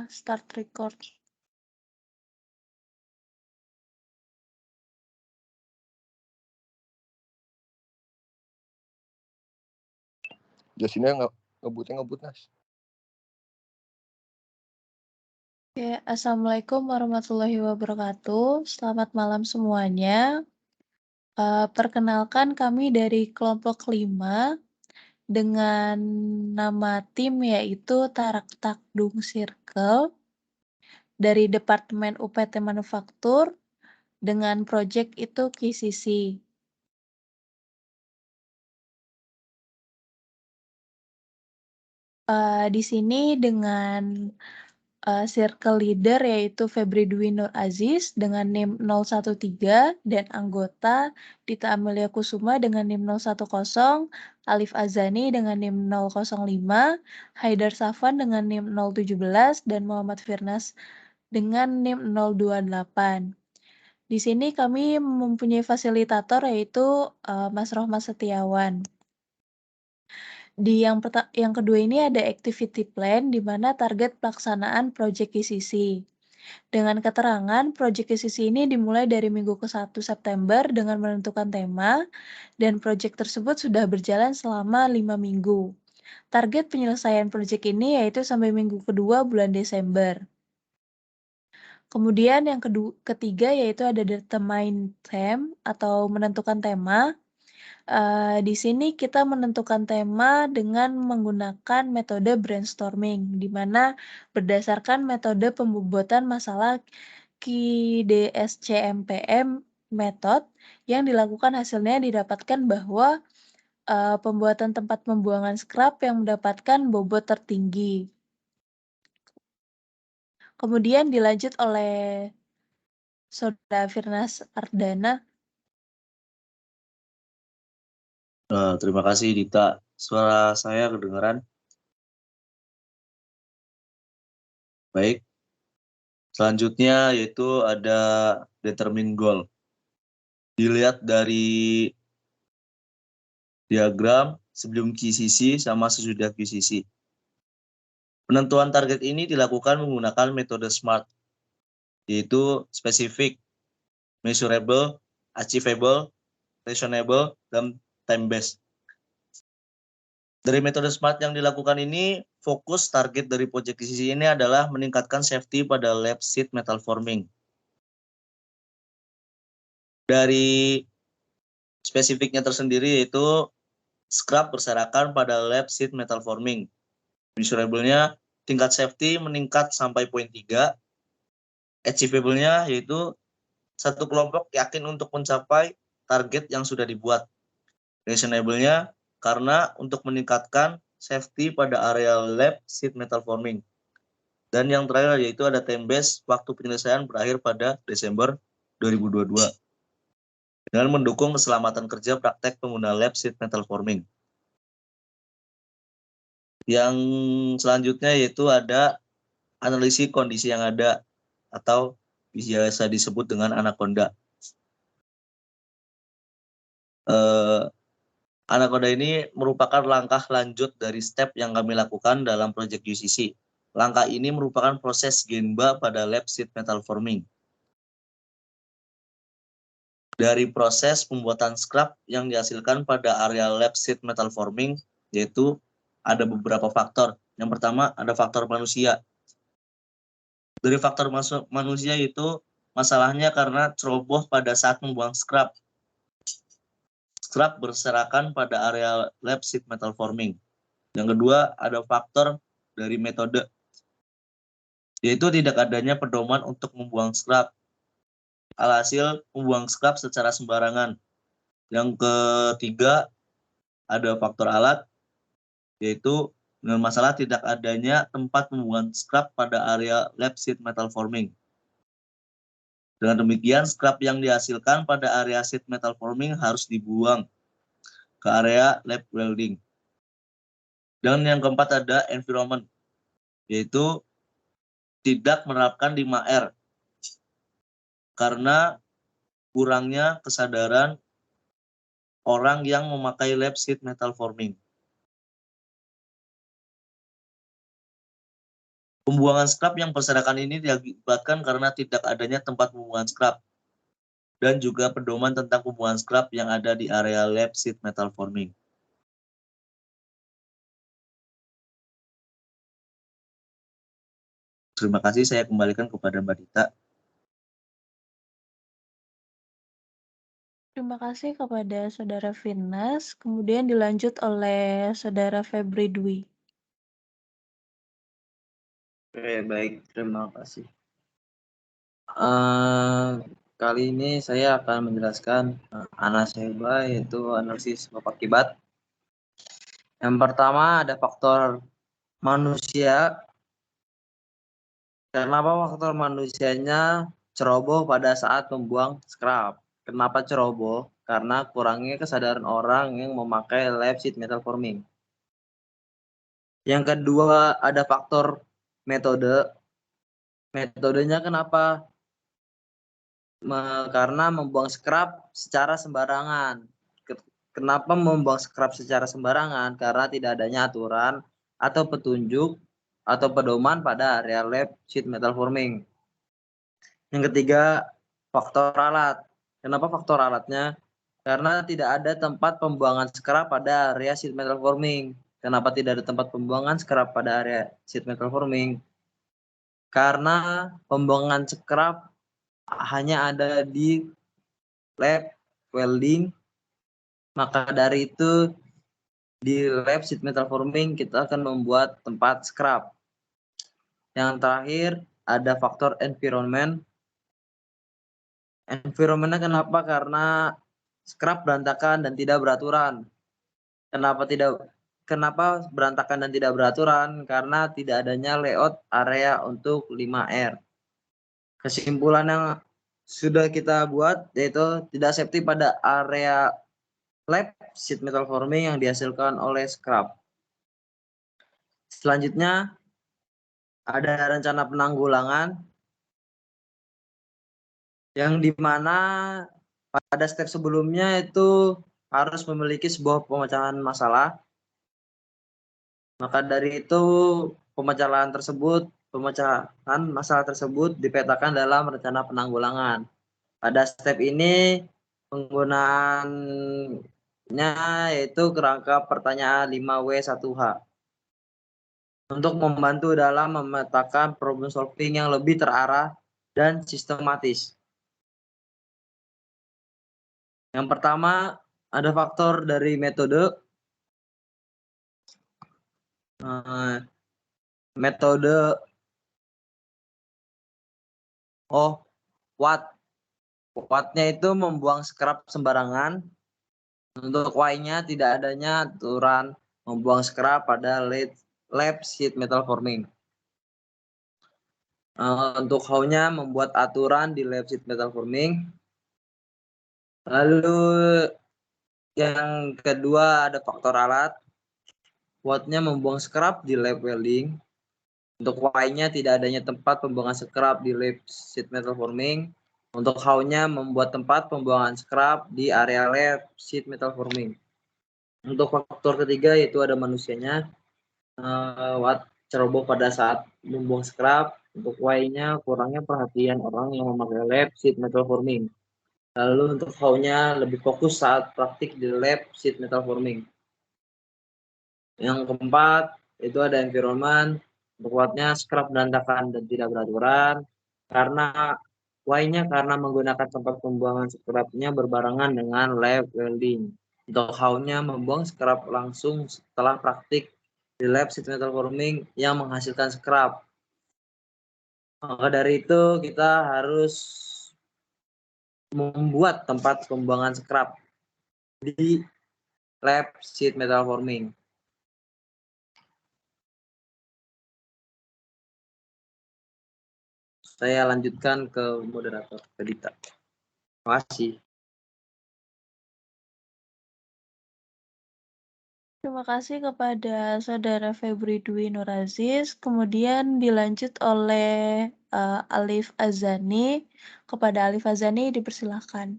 Start record. Jasinnya ngebut Nas. Oke, Assalamualaikum warahmatullahi wabarakatuh. Selamat malam semuanya. Perkenalkan kami dari kelompok 5 dengan nama tim yaitu Tarak Takdung Circle dari Departemen UPT Manufaktur dengan proyek itu KCC. Di sini dengan circle leader yaitu Febri Dwi Nur Aziz dengan NIM 013 dan anggota Dita Amelia Kusuma dengan NIM 010, Alif Azani dengan NIM 005, Haidar Safan dengan NIM 017 dan Muhammad Firnas dengan NIM 028. Di sini kami mempunyai fasilitator yaitu Mas Rohmat Setiawan. Di yang kedua ini ada activity plan di mana target pelaksanaan proyek KCC. Dengan keterangan, proyek KCC ini dimulai dari minggu ke-1 September dengan menentukan tema, dan proyek tersebut sudah berjalan selama 5 minggu. Target penyelesaian proyek ini yaitu sampai minggu kedua bulan Desember. Kemudian yang ketiga yaitu ada determine theme atau menentukan tema. Di sini kita menentukan tema dengan menggunakan metode brainstorming, di mana berdasarkan metode pembobotan masalah KIDSCMPM method yang dilakukan hasilnya didapatkan bahwa pembuatan tempat pembuangan scrap yang mendapatkan bobot tertinggi. Kemudian dilanjut oleh Saudara Firnas Ardana. Terima kasih Dita. Suara saya kedengaran? Baik. Selanjutnya yaitu ada determine goal. Dilihat dari diagram sebelum QCC sama sesudah QCC. Penentuan target ini dilakukan menggunakan metode SMART, yaitu specific, measurable, achievable, reasonable, dan time-based. Dari metode SMART yang dilakukan ini, fokus target dari proyek QCC ini adalah meningkatkan safety pada lab sheet metal forming. Dari spesifiknya tersendiri yaitu scrap berserakan pada lab sheet metal forming. Measurable-nya tingkat safety meningkat sampai poin 3. Achievable-nya yaitu satu kelompok yakin untuk mencapai target yang sudah dibuat. Reasonable-nya karena untuk meningkatkan safety pada area lab sheet metal forming. Dan yang terakhir yaitu ada time base, waktu penyelesaian berakhir pada Desember 2022. Dengan mendukung keselamatan kerja praktek pengguna lab sheet metal forming. Yang selanjutnya yaitu ada analisis kondisi yang ada atau biasa disebut dengan anaconda. Anaconda ini merupakan langkah lanjut dari step yang kami lakukan dalam proyek UCC. Langkah ini merupakan proses Genba pada lab sheet metal forming. Dari proses pembuatan scrap yang dihasilkan pada area lab sheet metal forming, yaitu ada beberapa faktor. Yang pertama ada faktor manusia. Dari faktor manusia itu masalahnya karena ceroboh pada saat membuang scrap. Scrap berserakan pada area lab sheet metal forming. Yang kedua ada faktor dari metode, yaitu tidak adanya pedoman untuk membuang scrap. Alhasil membuang scrap secara sembarangan. Yang ketiga ada faktor alat, yaitu dengan masalah tidak adanya tempat pembuangan scrap pada area lab sheet metal forming. Dengan demikian, scrap yang dihasilkan pada area sheet metal forming harus dibuang ke area lab welding. Dan yang keempat ada environment, yaitu tidak menerapkan 5R karena kurangnya kesadaran orang yang memakai lab sheet metal forming. Pembuangan scrap yang berserakan ini diakibatkan karena tidak adanya tempat pembuangan scrap dan juga pedoman tentang pembuangan scrap yang ada di area lab sheet metal forming. Terima kasih, saya kembalikan kepada Mbak Dita. Terima kasih kepada Saudara Finnas, kemudian dilanjut oleh Saudara Febri Dwi. Oke, baik, terima kasih. Kali ini saya akan menjelaskan anaseba, yaitu analisis sebab akibat. Yang pertama ada faktor manusia. Kenapa faktor manusianya ceroboh pada saat membuang scrap? Kenapa ceroboh? Karena kurangnya kesadaran orang yang memakai lab sheet metal forming. Yang kedua ada faktor metode. Metodenya kenapa? Karena membuang scrap secara sembarangan. Kenapa membuang scrap secara sembarangan? Karena tidak adanya aturan atau petunjuk atau pedoman pada area lab sheet metal forming. Yang ketiga, faktor alat. Kenapa faktor alatnya? Karena tidak ada tempat pembuangan scrap pada area sheet metal forming. Kenapa tidak ada tempat pembuangan scrap pada area sheet metal forming? Karena pembuangan scrap hanya ada di lab welding. Maka dari itu di lab sheet metal forming kita akan membuat tempat scrap. Yang terakhir ada faktor environment. Environmentnya kenapa? Karena scrap berantakan dan tidak beraturan. Kenapa berantakan dan tidak beraturan? Karena tidak adanya layout area untuk 5R. Kesimpulan yang sudah kita buat yaitu tidak safety pada area lab sheet metal forming yang dihasilkan oleh scrap. Selanjutnya ada rencana penanggulangan yang dimana pada step sebelumnya itu harus memiliki sebuah pemecahan masalah. Maka dari itu pemecahan masalah tersebut dipetakan dalam rencana penanggulangan. Pada step ini penggunaannya yaitu kerangka pertanyaan 5W1H untuk membantu dalam memetakan problem solving yang lebih terarah dan sistematis. Yang pertama ada faktor dari metode. Wattnya itu membuang scrap sembarangan. Untuk Y-nya tidak adanya aturan membuang scrap pada lab sheet metal forming. Untuk how-nya membuat aturan di lab sheet metal forming. Lalu yang kedua ada faktor alat. Wattnya membuang scrap di lab welding. Untuk Y-nya tidak adanya tempat pembuangan scrap di lab sheet metal forming. Untuk how-nya membuat tempat pembuangan scrap di area lab sheet metal forming. Untuk faktor ketiga yaitu ada manusianya. Watt ceroboh pada saat membuang scrap. Untuk Y-nya kurangnya perhatian orang yang memakai lab sheet metal forming. Lalu untuk how-nya lebih fokus saat praktik di lab sheet metal forming. Yang keempat itu ada environment. Untuk Watt-nya scrap berantakan dan tidak beraturan. Karena Y-nya karena menggunakan tempat pembuangan scrap-nya berbarengan dengan lab welding. Untuk how-nya membuang scrap langsung setelah praktik di lab sheet metal forming yang menghasilkan scrap. Maka dari itu kita harus membuat tempat pembuangan scrap di lab sheet metal forming. Saya lanjutkan ke moderator, ke Dita. Terima kasih. Terima kasih kepada Saudara Febri Dwi Nur Aziz. Kemudian dilanjut oleh Alif Azani. Kepada Alif Azani dipersilahkan.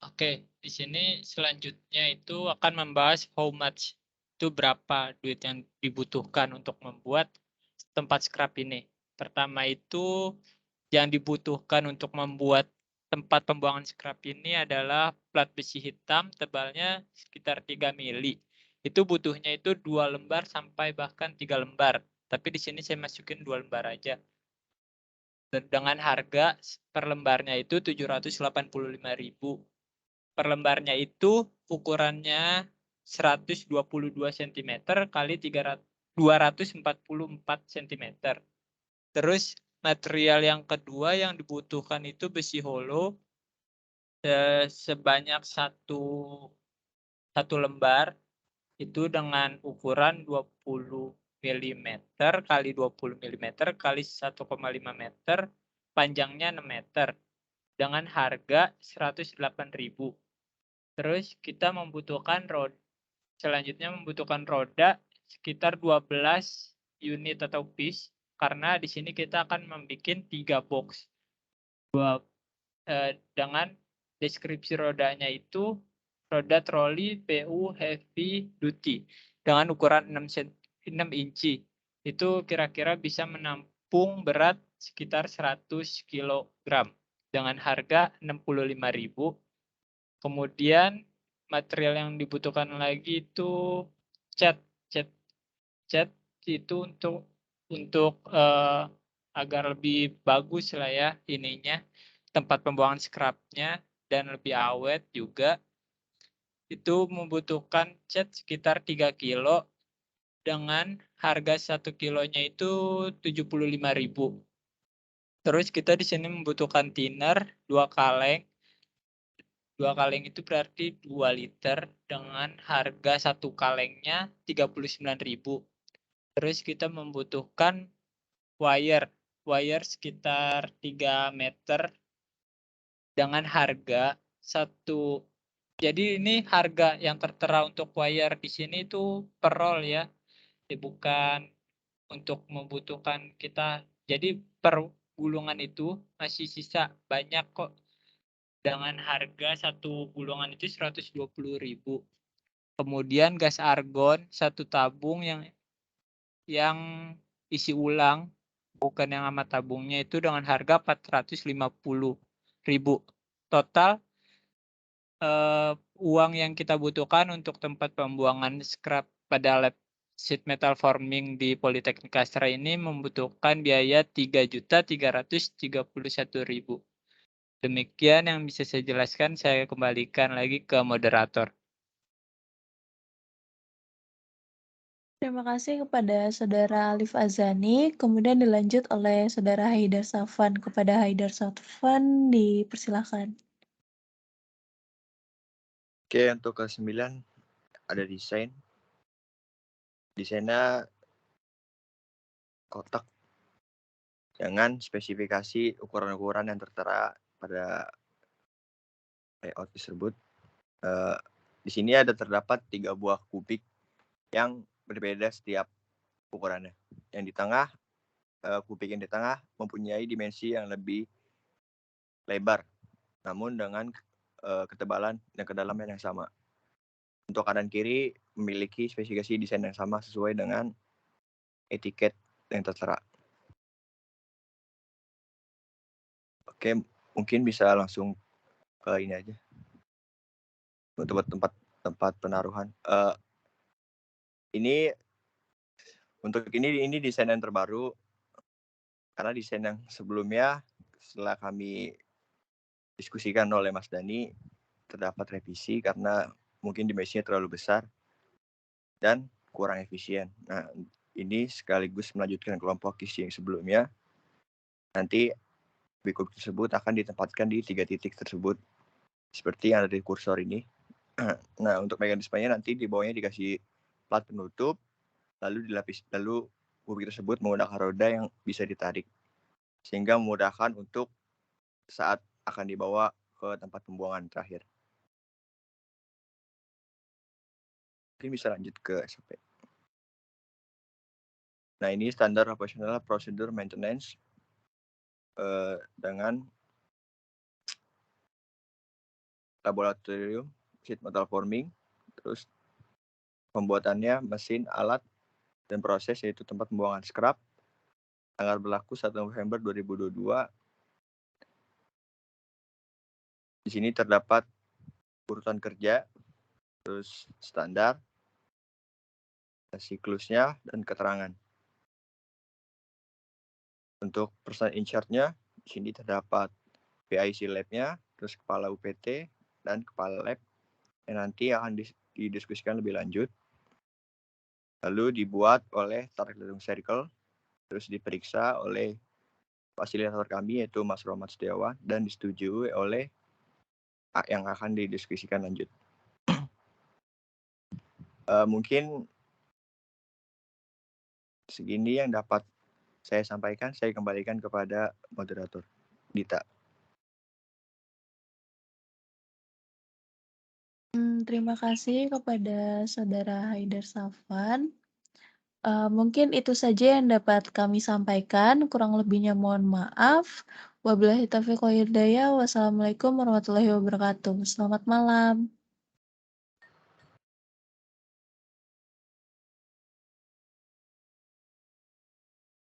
Oke, di sini selanjutnya itu akan membahas how much, itu berapa duit yang dibutuhkan untuk membuat tempat scrap ini. Pertama itu yang dibutuhkan untuk membuat tempat pembuangan scrap ini adalah plat besi hitam tebalnya sekitar 3 mili. Itu butuhnya itu 2 lembar sampai bahkan 3 lembar. Tapi di sini saya masukin 2 lembar aja. Dengan harga per lembarnya itu 785.000. Per lembarnya itu ukurannya 122 cm kali 244 cm. Terus material yang kedua yang dibutuhkan itu besi holo sebanyak satu lembar itu dengan ukuran 20 mm kali 20 mm kali 1,5 meter, panjangnya 6 meter dengan harga 108.000. Terus kita membutuhkan selanjutnya membutuhkan roda sekitar 12 unit atau piece karena di sini kita akan membuat 3 box. Dengan deskripsi rodanya itu roda troli PU heavy duty dengan ukuran 6 inci. Itu kira-kira bisa menampung berat sekitar 100 kg dengan harga 65.000. Kemudian material yang dibutuhkan lagi itu cat itu untuk agar lebih bagus lah ya ininya tempat pembuangan scrapnya dan lebih awet juga. Itu membutuhkan cat sekitar 3 kilo dengan harga 1 kilonya itu 75.000. Terus kita di sini membutuhkan thinner 2 kaleng. 2 kaleng itu berarti 2 liter dengan harga 1 kalengnya 39.000. Terus kita membutuhkan wire sekitar 3 meter dengan harga 1. Jadi ini harga yang tertera untuk wire di sini itu per roll ya. Bukan untuk membutuhkan kita. Jadi per gulungan itu masih sisa banyak kok. Dengan harga 1 gulungan itu 120.000. Kemudian gas argon 1 tabung yang isi ulang bukan yang sama tabungnya itu dengan harga 450.000. Total uang yang kita butuhkan untuk tempat pembuangan scrap pada lab sheet metal forming di Politeknik Astra ini membutuhkan biaya 3.331.000. Demikian yang bisa saya jelaskan, saya kembalikan lagi ke moderator. Terima kasih kepada Saudara Alif Azani, kemudian dilanjut oleh Saudara Haidar Safwan. Kepada Haidar Safwan, dipersilakan. Oke, untuk ke-9 ada desain. Desainnya kotak dengan spesifikasi ukuran-ukuran yang tertera pada layout tersebut. Di sini terdapat 3 buah kubik yang berbeda setiap ukurannya. Yang di tengah, kubik yang di tengah mempunyai dimensi yang lebih lebar, namun dengan ketebalan dan kedalaman yang sama. Untuk kanan kiri memiliki spesifikasi desain yang sama sesuai dengan etiket yang tertera. Oke, mungkin bisa langsung ke ini aja. Untuk tempat penaruhan. Ini desain yang terbaru karena desain yang sebelumnya setelah kami diskusikan oleh Mas Dani terdapat revisi karena mungkin dimensinya terlalu besar dan kurang efisien. Nah, ini sekaligus melanjutkan kelompok kisi yang sebelumnya. Nanti kubik tersebut akan ditempatkan di 3 titik tersebut seperti yang ada di kursor ini. Nah, untuk mekanismenya nanti di bawahnya dikasih plat penutup, lalu kubik tersebut menggunakan roda yang bisa ditarik sehingga memudahkan untuk saat akan dibawa ke tempat pembuangan terakhir. Mungkin bisa lanjut ke SOP. Nah, ini standar operasional prosedur maintenance dengan laboratorium sheet metal forming, terus pembuatannya mesin, alat, dan proses yaitu tempat pembuangan scrap, tanggal berlaku 1 November 2022. Di sini terdapat urutan kerja, terus standar, siklusnya, dan keterangan. Untuk person in charge-nya, di sini terdapat PIC lab-nya, terus kepala UPT, dan kepala lab yang nanti akan didiskusikan lebih lanjut. Lalu dibuat oleh Tarik Ledung Circle, terus diperiksa oleh fasilitator kami yaitu Mas Romat Setiawan dan disetujui oleh yang akan didiskusikan lanjut. Mungkin segini yang dapat saya sampaikan. Saya kembalikan kepada moderator Dita. Terima kasih kepada Saudara Haidar Safwan. Mungkin itu saja yang dapat kami sampaikan. Kurang lebihnya mohon maaf. Wabillahi taufiq wal hidayah. Wassalamualaikum warahmatullahi wabarakatuh. Selamat malam.